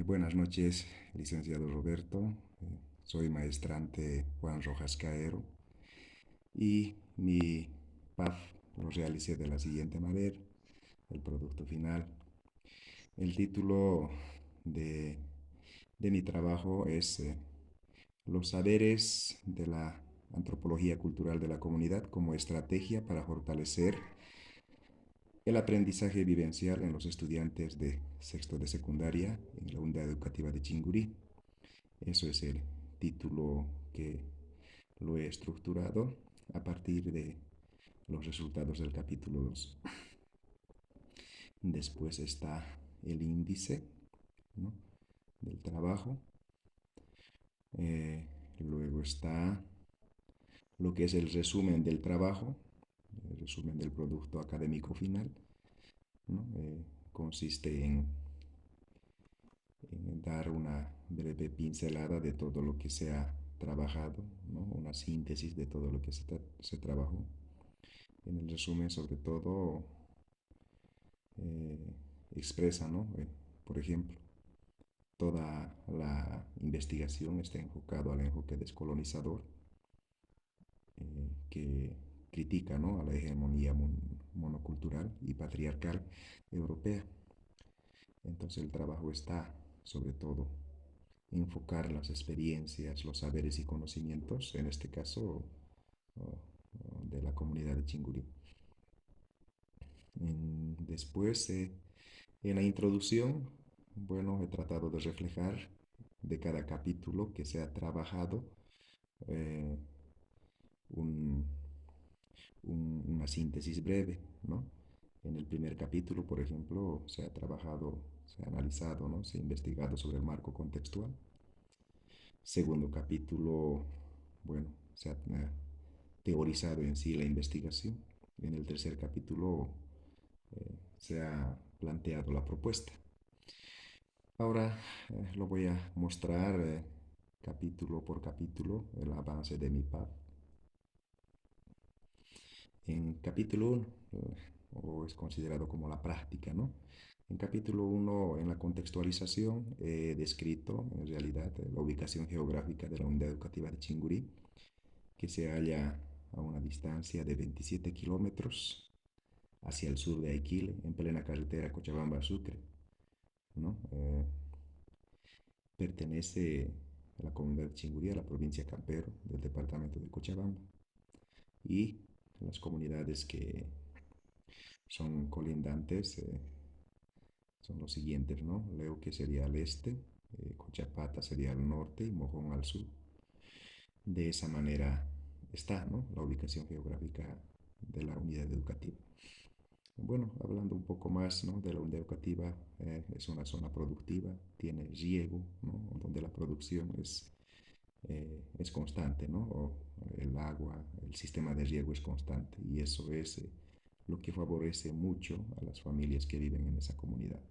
Buenas noches, licenciado Roberto. Soy maestrante Juan Rojas Caero y mi PAF lo realicé de la siguiente manera, el producto final. El título de, de mi trabajo es Los saberes de la antropología cultural de la comunidad como estrategia para fortalecer el aprendizaje vivencial en los estudiantes de sexto de secundaria en la unidad educativa de Chingurí. Eso es el título que lo he estructurado a partir de los resultados del capítulo 2. Después está el índice, ¿no?, del trabajo. Eh, Luego está lo que es el resumen del trabajo, el resumen del producto académico final, ¿no? Consiste en dar una breve pincelada de todo lo que se ha trabajado, ¿no? Una síntesis de todo lo que se trabajó. En el resumen, sobre todo, eh, expresa, ¿no? Por ejemplo, toda la investigación está enfocado al enfoque descolonizador, que critica, ¿no?, a la hegemonía monocultural y patriarcal europea. Entonces el trabajo está, sobre todo, enfocar las experiencias, los saberes y conocimientos, en este caso, de la comunidad de Chingurí. Después, en la introducción, bueno, he tratado de reflejar de cada capítulo que se ha trabajado, eh, un, una síntesis breve, ¿no? En el primer capítulo, por ejemplo, se ha trabajado, se ha analizado, ¿no?, se ha investigado sobre el marco contextual. Segundo capítulo, bueno, se ha teorizado en sí la investigación. En el tercer capítulo se ha planteado la propuesta. Ahora lo voy a mostrar capítulo por capítulo el avance de mi PAP. En capítulo 1, o es considerado como la práctica, ¿no? En capítulo 1, en la contextualización, he descrito en realidad la ubicación geográfica de la unidad educativa de Chingurí, que se halla a una distancia de 27 kilómetros hacia el sur de Aiquile, en plena carretera Cochabamba-Sucre, ¿no? Pertenece a la comunidad de Chingurí, a la provincia Campero del departamento de Cochabamba. Y las comunidades que son colindantes son los siguientes, ¿no? Leo, que sería al este, Cochapata sería al norte y Mojón al sur. De esa manera está, ¿no?, la ubicación geográfica de la unidad educativa. Bueno, hablando un poco más, ¿no?, de la unidad educativa, es una zona productiva, tiene riego, ¿no?, donde la producción es constante, ¿no? O el agua, el sistema de riego es constante y eso es lo que favorece mucho a las familias que viven en esa comunidad.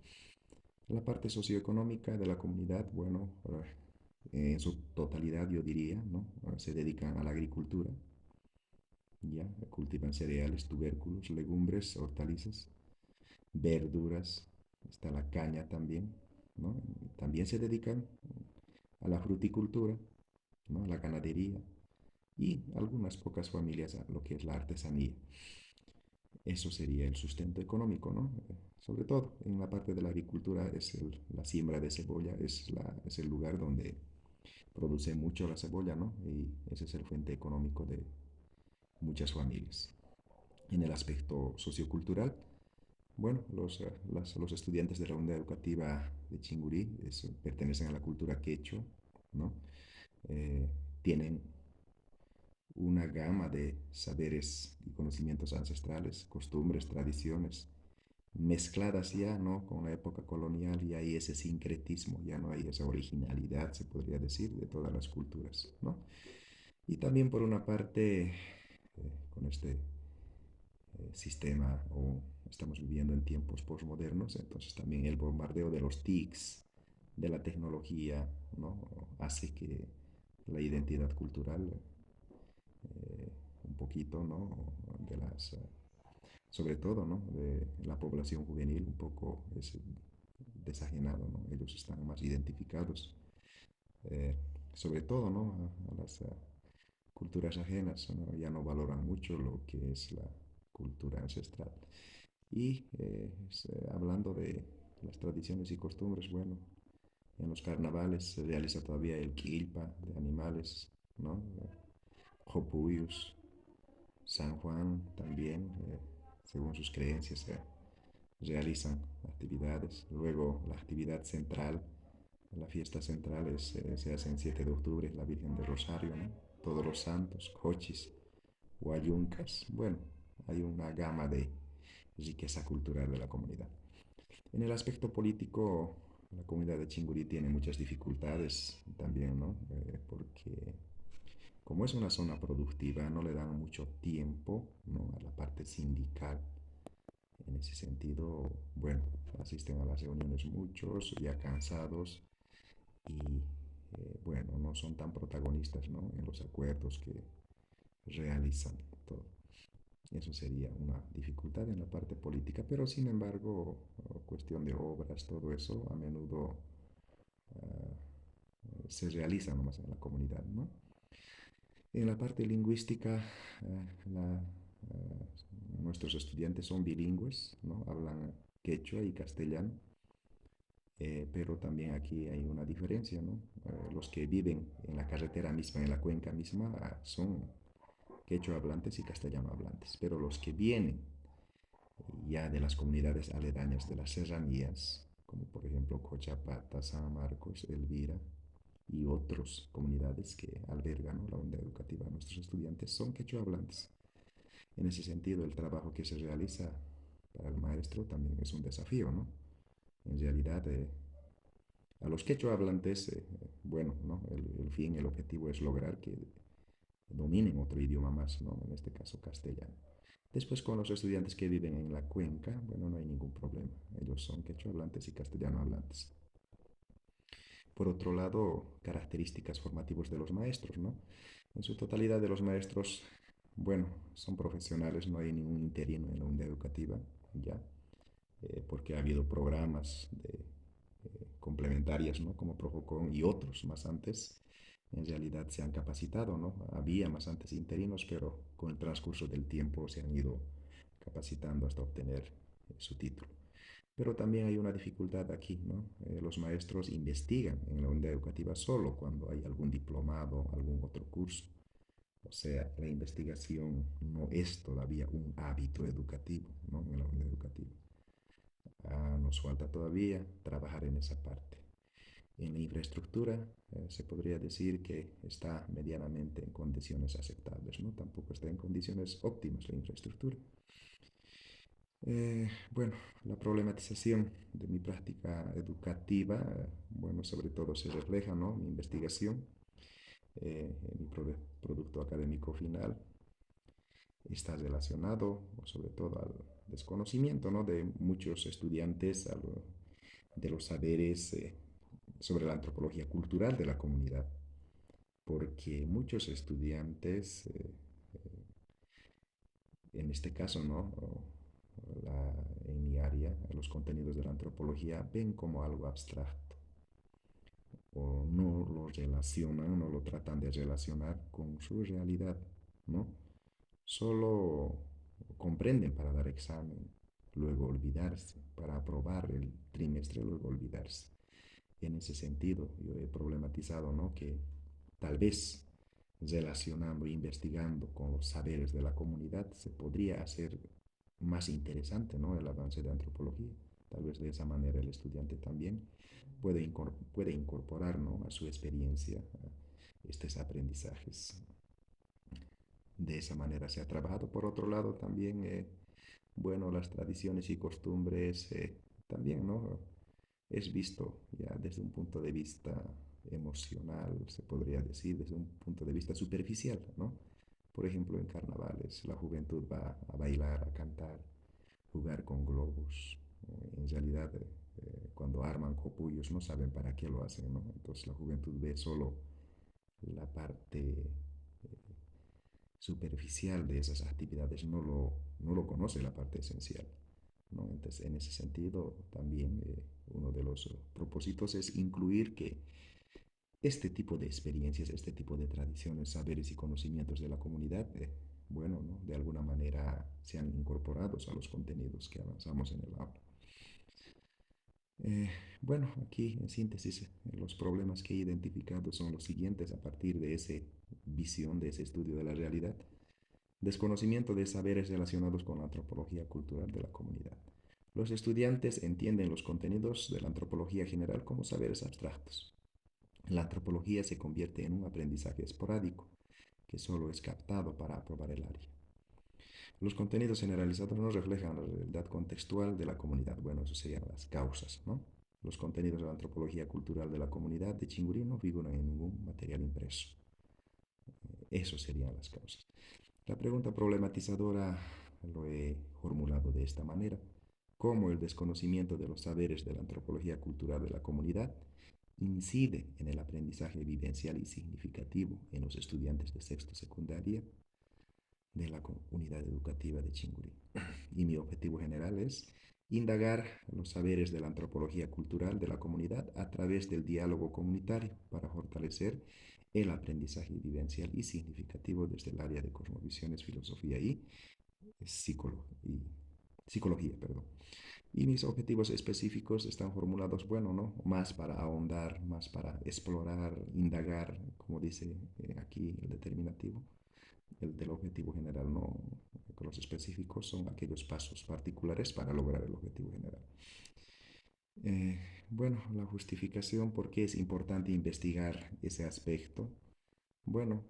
La parte socioeconómica de la comunidad, bueno, en su totalidad yo diría, ¿no?, se dedican a la agricultura, ya cultivan cereales, tubérculos, legumbres, hortalizas, verduras, está la caña también, ¿no? También se dedican a la fruticultura, ¿no?, a la ganadería y algunas pocas familias a lo que es la artesanía. Eso sería el sustento económico, ¿no? Sobre todo en la parte de la agricultura es la siembra de cebolla, es el lugar donde produce mucho la cebolla, ¿no? Y ese es el fuente económico de muchas familias. En el aspecto sociocultural, bueno, los estudiantes de la unidad educativa de Chingurí pertenecen a la cultura quechua, ¿no? Eh, Tienen una gama de saberes y conocimientos ancestrales, costumbres, tradiciones, mezcladas ya, ¿no?, con la época colonial, y hay ese sincretismo, ya no hay esa originalidad, se podría decir, de todas las culturas, ¿no? Y también por una parte, con este sistema, o estamos viviendo en tiempos postmodernos, entonces también el bombardeo de los TICs, de la tecnología, ¿no?, hace que la identidad cultural, un poquito, ¿no?, de sobre todo, ¿no?, de la población juvenil, un poco desajenado, ¿no? Ellos están más identificados, eh, sobre todo, ¿no? A las culturas ajenas, ¿no? Ya no valoran mucho lo que es la cultura ancestral. Y hablando de las tradiciones y costumbres, bueno, en los carnavales se realiza todavía el quilpa de animales, ¿no? Jopuyos, San Juan también, según sus creencias, realizan actividades. Luego la actividad central, la fiesta central se hace en 7 de octubre, la Virgen del Rosario, ¿no? Todos los santos, cochis, huayuncas. Bueno, hay una gama de riqueza cultural de la comunidad. En el aspecto político, la comunidad de Chingurí tiene muchas dificultades también, ¿no? Porque como es una zona productiva, no le dan mucho tiempo, ¿no? A la parte sindical. En ese sentido, bueno, asisten a las reuniones muchos, ya cansados, y bueno, no son tan protagonistas, ¿no? En los acuerdos que realizan todo. Eso sería una dificultad en la parte política, pero sin embargo, cuestión de obras, todo eso a menudo uh, se realiza nomás en la comunidad, ¿no? En la parte lingüística, nuestros estudiantes son bilingües, ¿no? Hablan quechua y castellano, pero también aquí hay una diferencia, ¿no? Los que viven en la carretera misma, en la cuenca misma, son quechua hablantes y castellano hablantes, pero los que vienen ya de las comunidades aledañas de las serranías, como por ejemplo Cochapata, San Marcos, Elvira y otras comunidades que albergan, ¿no? La unidad educativa de nuestros estudiantes, son quechua hablantes. En ese sentido, el trabajo que se realiza para el maestro también es un desafío, ¿no? En realidad, a los quechua hablantes, bueno, ¿no? El fin, el objetivo es lograr que dominen otro idioma más, ¿no? En este caso castellano. Después con los estudiantes que viven en la cuenca, bueno, no hay ningún problema. Ellos son quechua hablantes y castellano hablantes. Por otro lado, características formativas de los maestros, ¿no? En su totalidad de los maestros, bueno, son profesionales, no hay ningún interino en la unidad educativa, ya, porque ha habido programas de, complementarias, ¿no? Como Profocon y otros más antes, en realidad se han capacitado, ¿no? Había más antes interinos, pero con el transcurso del tiempo se han ido capacitando hasta obtener su título. Pero también hay una dificultad aquí, ¿no? Los maestros investigan en la unidad educativa solo cuando hay algún diplomado, algún otro curso. O sea, la investigación no es todavía un hábito educativo, ¿no? En la unidad educativa. Nos falta todavía trabajar en esa parte. En la infraestructura se podría decir que está medianamente en condiciones aceptables, ¿no? Tampoco está en condiciones óptimas la infraestructura. Bueno, la problematización de mi práctica educativa, bueno, sobre todo se refleja, ¿no? Mi investigación, en mi producto académico final, está relacionado sobre todo al desconocimiento, ¿no? De muchos estudiantes de los saberes sobre la antropología cultural de la comunidad, porque muchos estudiantes, en este caso, ¿no? En mi área, los contenidos de la antropología ven como algo abstracto o no lo relacionan, no lo tratan de relacionar con su realidad, ¿no? Solo comprenden para dar examen, luego olvidarse, para aprobar el trimestre, luego olvidarse. En ese sentido, yo he problematizado, ¿no? Que tal vez relacionando, investigando con los saberes de la comunidad, se podría hacer más interesante, ¿no? El avance de antropología. Tal vez de esa manera el estudiante también puede incorporar, ¿no? A su experiencia estos aprendizajes. De esa manera se ha trabajado. Por otro lado, también, bueno, las tradiciones y costumbres también, ¿no? Es visto ya desde un punto de vista emocional, se podría decir, desde un punto de vista superficial, ¿no? Por ejemplo, en carnavales, la juventud va a bailar, a cantar, jugar con globos. En realidad, cuando arman copullos no saben para qué lo hacen, ¿no? Entonces la juventud ve solo la parte superficial de esas actividades, no lo conoce la parte esencial. ¿no? Entonces, en ese sentido, también uno de los propósitos es incluir que este tipo de experiencias, este tipo de tradiciones, saberes y conocimientos de la comunidad, bueno, ¿no? De alguna manera sean incorporados a los contenidos que avanzamos en el aula. Eh, bueno, aquí en síntesis, los problemas que he identificado son los siguientes a partir de esa visión, de ese estudio de la realidad. Desconocimiento de saberes relacionados con la antropología cultural de la comunidad. Los estudiantes entienden los contenidos de la antropología general como saberes abstractos. La antropología se convierte en un aprendizaje esporádico, que solo es captado para aprobar el área. Los contenidos generalizados no reflejan la realidad contextual de la comunidad. Bueno, eso serían las causas, ¿no? Los contenidos de la antropología cultural de la comunidad de Chingurí no figuran en ningún material impreso. Eso serían las causas. La pregunta problematizadora lo he formulado de esta manera. ¿Cómo el desconocimiento de los saberes de la antropología cultural de la comunidad incide en el aprendizaje vivencial y significativo en los estudiantes de sexto secundaria de la unidad educativa de Chingurí? Y mi objetivo general es indagar los saberes de la antropología cultural de la comunidad a través del diálogo comunitario para fortalecer el aprendizaje vivencial y significativo desde el área de cosmovisiones, filosofía y psicología, perdón. Y mis objetivos específicos están formulados, bueno, ¿no? Más para ahondar, más para explorar, indagar, como dice aquí el determinativo. El del objetivo general, no. Los específicos son aquellos pasos particulares para lograr el objetivo general. Eh, bueno, la justificación, ¿por qué es importante investigar ese aspecto? Bueno,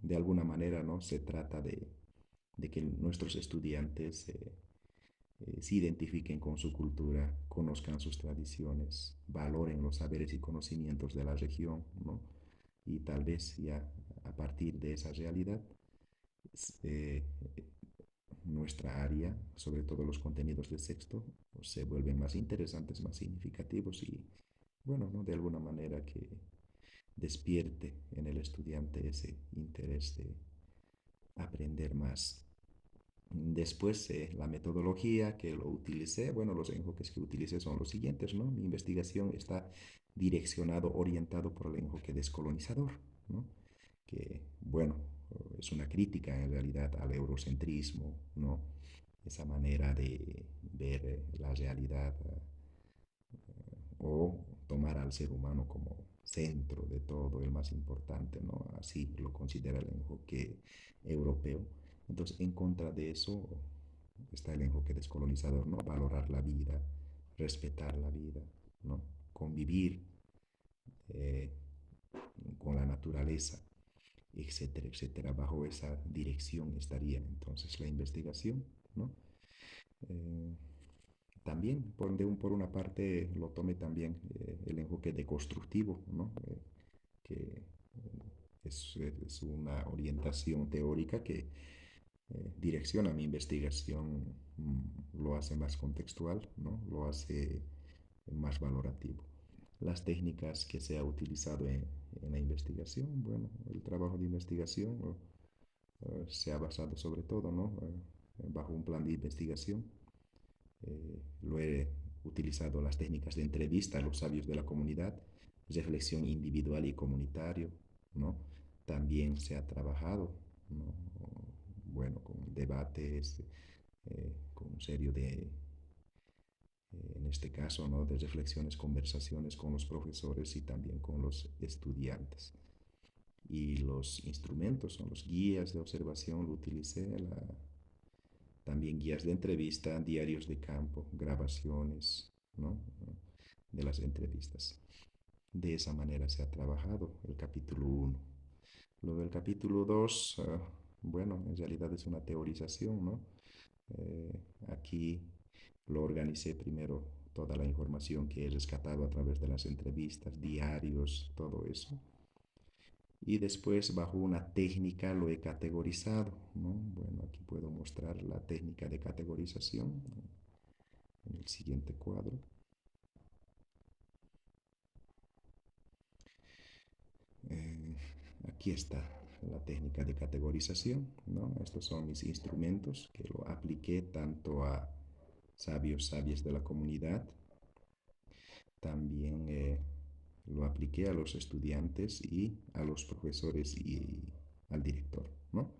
de alguna manera, ¿no? Se trata de que nuestros estudiantes se identifiquen con su cultura, conozcan sus tradiciones, valoren los saberes y conocimientos de la región, ¿no? Y tal vez ya a partir de esa realidad, eh, nuestra área, sobre todo los contenidos de sexto, pues, se vuelven más interesantes, más significativos y, bueno, ¿no? De alguna manera que despierte en el estudiante ese interés de aprender más. Después, la metodología que lo utilicé, bueno, los enfoques que utilicé son los siguientes, ¿no? Mi investigación está direccionado, orientado por el enfoque descolonizador, ¿no? Que, bueno, es una crítica en realidad al eurocentrismo, ¿no? Esa manera de ver la realidad o tomar al ser humano como centro de todo, el más importante, ¿no? Así lo considera el enfoque europeo. Entonces, en contra de eso está el enfoque descolonizador, ¿no? Valorar la vida, respetar la vida, ¿no? Convivir eh, con la naturaleza, etcétera, etcétera. Bajo esa dirección estaría entonces la investigación, ¿no? Eh, También, por una parte, lo tomé también el enfoque deconstructivo, ¿no? Que es una orientación teórica que direcciona mi investigación, lo hace más contextual, ¿no? Lo hace más valorativo. Las técnicas que se ha utilizado en la investigación, bueno, el trabajo de investigación se ha basado sobre todo, ¿no? Bajo un plan de investigación. Lo he utilizado las técnicas de entrevista a los sabios de la comunidad, reflexión individual y comunitario, ¿no? También se ha trabajado, ¿no? Bueno, con debates, con un serio en este caso, ¿no? De reflexiones, conversaciones con los profesores y también con los estudiantes. Y los instrumentos son los guías de observación, lo utilicé, también guías de entrevista, diarios de campo, grabaciones, ¿no? De las entrevistas. De esa manera se ha trabajado el capítulo 1. Lo del capítulo 2, bueno, en realidad es una teorización, ¿no? Eh, Aquí lo organicé primero toda la información que he rescatado a través de las entrevistas, diarios, todo eso. Y después bajo una técnica lo he categorizado, ¿no? Bueno, aquí puedo mostrar la técnica de categorización en el siguiente cuadro. Eh, Aquí está la técnica de categorización, ¿no? Estos son mis instrumentos que lo apliqué tanto a sabios, sabias de la comunidad. También lo apliqué a los estudiantes y a los profesores y al director, ¿no?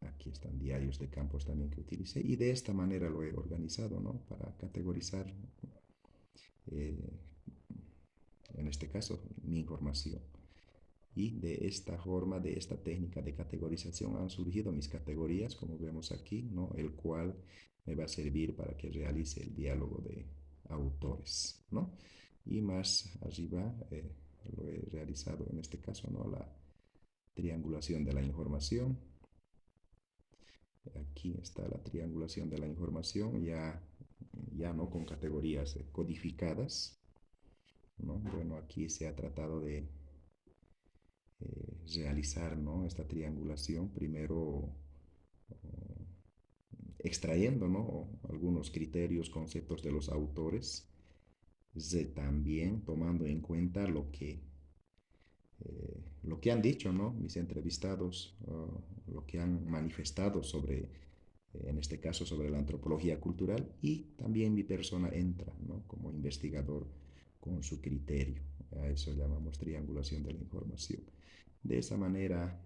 Aquí están diarios de campos también que utilicé y de esta manera lo he organizado, ¿no? Para categorizar, eh, en este caso, mi información. Y de esta forma, de esta técnica de categorización han surgido mis categorías, como vemos aquí, ¿no? El cual me va a servir para que realice el diálogo de autores, ¿no? Y más arriba lo he realizado en este caso, ¿no? La triangulación de la información. Aquí está la triangulación de la información ya no con categorías codificadas, ¿no? Bueno, aquí se ha tratado de realizar, ¿no? Esta triangulación, primero extrayendo, ¿no? Algunos criterios, conceptos de los autores, también tomando en cuenta lo que han dicho, ¿no? Mis entrevistados, lo que han manifestado sobre, en este caso, sobre la antropología cultural, y también mi persona entra, ¿no? Como investigador con su criterio. A eso llamamos triangulación de la información. De esa manera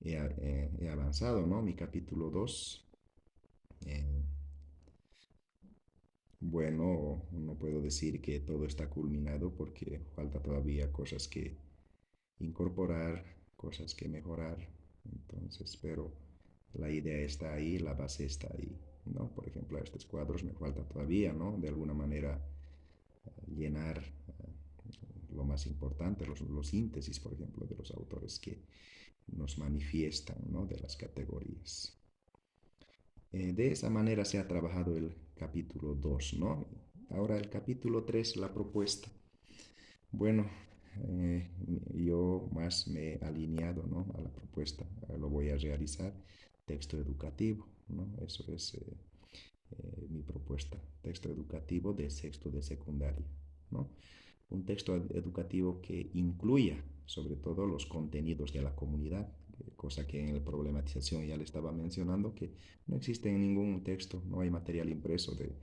he avanzado, ¿no? Mi capítulo 2. Eh, bueno, no puedo decir que todo está culminado porque falta todavía cosas que incorporar, cosas que mejorar. Entonces, pero la idea está ahí, la base está ahí, ¿no? Por ejemplo, a estos cuadros me falta todavía, ¿no? De alguna manera llenar lo más importante, los síntesis, por ejemplo, de los autores que nos manifiestan, ¿no? De las categorías. De esa manera se ha trabajado el capítulo 2, ¿no? Ahora el capítulo 3, la propuesta. Bueno, yo más me he alineado, ¿no? A la propuesta. Lo voy a realizar texto educativo, ¿no? Eso es mi propuesta. Texto educativo de sexto de secundaria, ¿no? Un texto educativo que incluya sobre todo los contenidos de la comunidad, cosa que en la problematización ya le estaba mencionando, que no existe en ningún texto, no hay material impreso de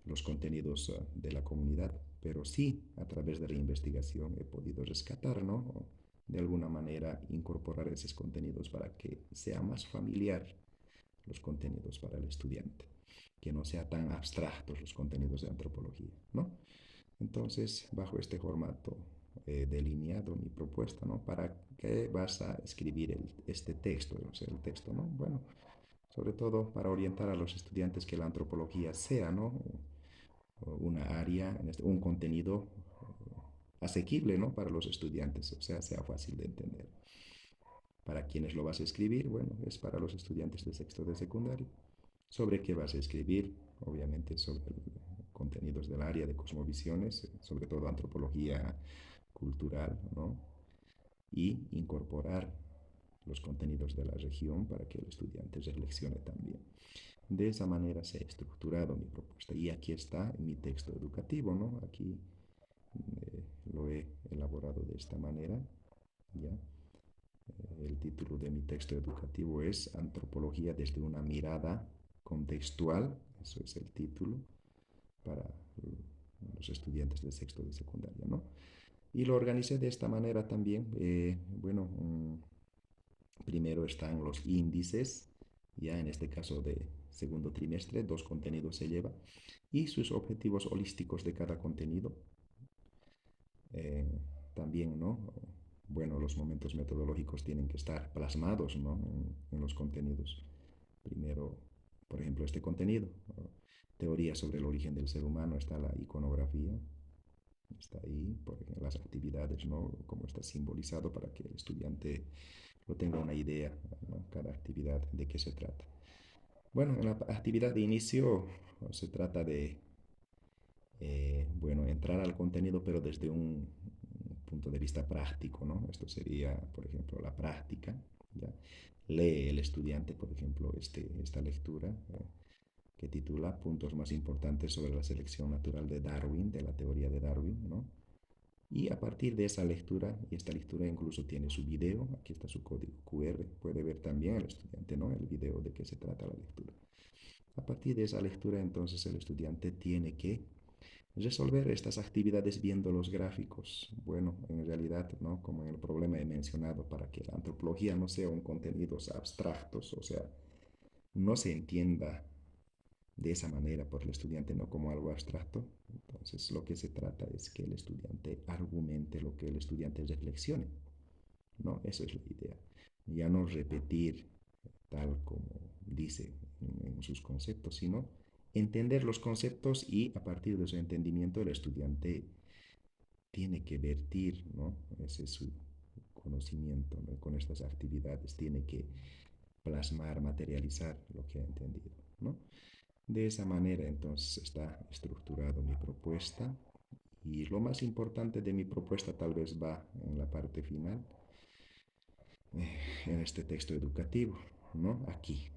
los contenidos de la comunidad, pero sí a través de la investigación he podido rescatar, ¿no? O de alguna manera incorporar esos contenidos para que sea más familiar los contenidos para el estudiante, que no sea tan abstractos los contenidos de antropología, ¿no? Entonces, bajo este formato delineado mi propuesta, ¿no? ¿Para qué vas a escribir este texto? O sea, el texto, ¿no? Bueno, sobre todo para orientar a los estudiantes que la antropología sea, ¿no? Una área, un contenido asequible, ¿no? Para los estudiantes, o sea fácil de entender. Para quienes lo vas a escribir, bueno, es para los estudiantes de sexto de secundaria. ¿Sobre qué vas a escribir? Obviamente sobre contenidos del área de cosmovisiones, sobre todo antropología cultural, ¿no? Y incorporar los contenidos de la región para que el estudiante reflexione también. De esa manera se ha estructurado mi propuesta y aquí está mi texto educativo, ¿no? Aquí lo he elaborado de esta manera, ¿ya? El título de mi texto educativo es Antropología desde una mirada contextual, eso es el título para los estudiantes de sexto de secundaria, ¿no? Y lo organicé de esta manera también, bueno, primero están los índices, ya en este caso de segundo trimestre, dos contenidos se lleva, y sus objetivos holísticos de cada contenido. También, ¿no? Bueno, los momentos metodológicos tienen que estar plasmados, ¿no? En los contenidos. Primero, por ejemplo, este contenido, ¿no? Teoría sobre el origen del ser humano, está la iconografía, está ahí, por ejemplo, las actividades, ¿no? Cómo está simbolizado para que el estudiante lo tenga una idea, ¿no? Cada actividad de qué se trata. Bueno, en la actividad de inicio se trata de, bueno, entrar al contenido, pero desde un punto de vista práctico, ¿no? Esto sería, por ejemplo, la práctica, ¿ya? Lee el estudiante, por ejemplo, esta lectura que titula Puntos más importantes sobre la selección natural de Darwin, de la teoría de Darwin, ¿no? Y a partir de esa lectura, y esta lectura incluso tiene su video, aquí está su código QR, puede ver también el estudiante, ¿no? El video de qué se trata la lectura. A partir de esa lectura, entonces el estudiante tiene que resolver estas actividades viendo los gráficos. Bueno, en realidad, ¿no? Como en el problema he mencionado, para que la antropología no sea un contenidos abstractos, o sea, no se entienda de esa manera por el estudiante, no como algo abstracto. Entonces, lo que se trata es que el estudiante argumente lo que el estudiante reflexione, ¿no? Eso es la idea. Ya no repetir tal como dice en sus conceptos, sino entender los conceptos y a partir de su entendimiento el estudiante tiene que vertir, ¿no? Ese es su conocimiento, ¿no? Con estas actividades tiene que plasmar, materializar lo que ha entendido, ¿no? De esa manera entonces está estructurado mi propuesta y lo más importante de mi propuesta tal vez va en la parte final, en este texto educativo, ¿no? Aquí.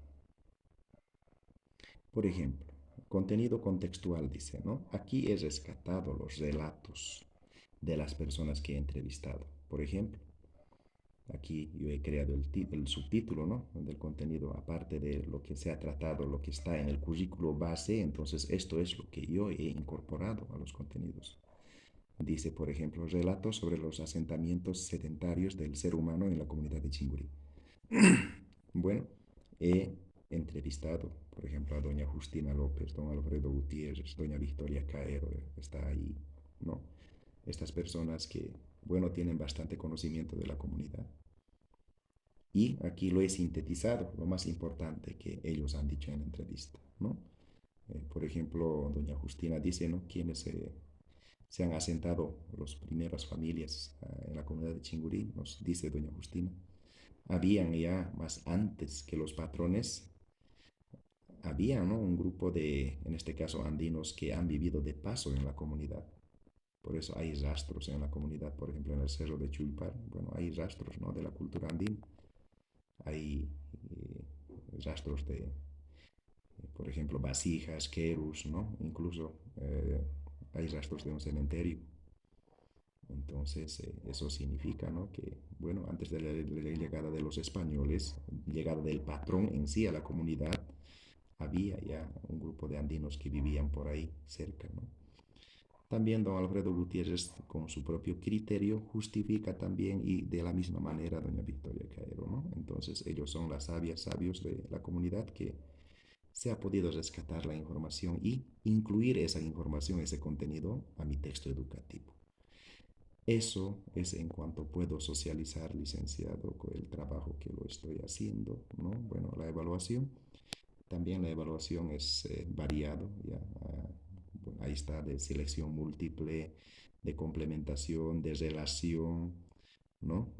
Por ejemplo, contenido contextual dice, ¿no? Aquí he rescatado los relatos de las personas que he entrevistado. Por ejemplo, aquí yo he creado el subtítulo, ¿no? Del contenido, aparte de lo que se ha tratado, lo que está en el currículo base, entonces esto es lo que yo he incorporado a los contenidos. Dice, por ejemplo, relatos sobre los asentamientos sedentarios del ser humano en la comunidad de Chingurí. Bueno, he entrevistado, por ejemplo, a doña Justina López, don Alfredo Gutiérrez, doña Victoria Caero, está ahí, ¿no? Estas personas que, bueno, tienen bastante conocimiento de la comunidad. Y aquí lo he sintetizado, lo más importante que ellos han dicho en la entrevista, ¿no? Por ejemplo, doña Justina dice, ¿no? Quienes se han asentado las primeras familias en la comunidad de Chingurí, nos dice doña Justina, habían ya más antes que los patrones, había, ¿no? Un grupo de, en este caso, andinos que han vivido de paso en la comunidad. Por eso hay rastros en la comunidad, por ejemplo, en el cerro de Chulpar, bueno, hay rastros, ¿no? De la cultura andina. Hay rastros de, por ejemplo, vasijas, querus, ¿no? Incluso hay rastros de un cementerio. Entonces, eso significa, ¿no? Que, bueno, antes de la llegada de los españoles, llegada del patrón en sí a la comunidad, había ya un grupo de andinos que vivían por ahí cerca, ¿no? También don Alfredo Gutiérrez, con su propio criterio, justifica también y de la misma manera doña Victoria Caero, ¿no? Entonces, ellos son las sabios de la comunidad que se ha podido rescatar la información y incluir esa información, ese contenido a mi texto educativo. Eso es en cuanto puedo socializar, licenciado, con el trabajo que lo estoy haciendo, ¿no? Bueno, la evaluación. También la evaluación es variado, ya. Bueno, ahí está de selección múltiple, de complementación, de relación, ¿no?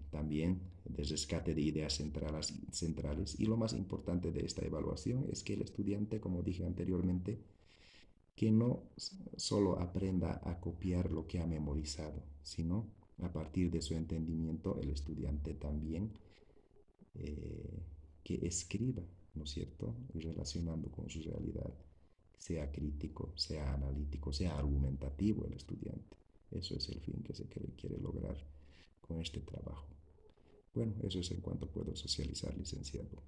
También de rescate de ideas centrales. Y lo más importante de esta evaluación es que el estudiante, como dije anteriormente, que no solo aprenda a copiar lo que ha memorizado, sino a partir de su entendimiento el estudiante también eh, que escriba, ¿no es cierto? Y relacionando con su realidad, sea crítico, sea analítico, sea argumentativo el estudiante. Eso es el fin que se quiere lograr con este trabajo. Bueno, eso es en cuanto puedo socializar, licenciado.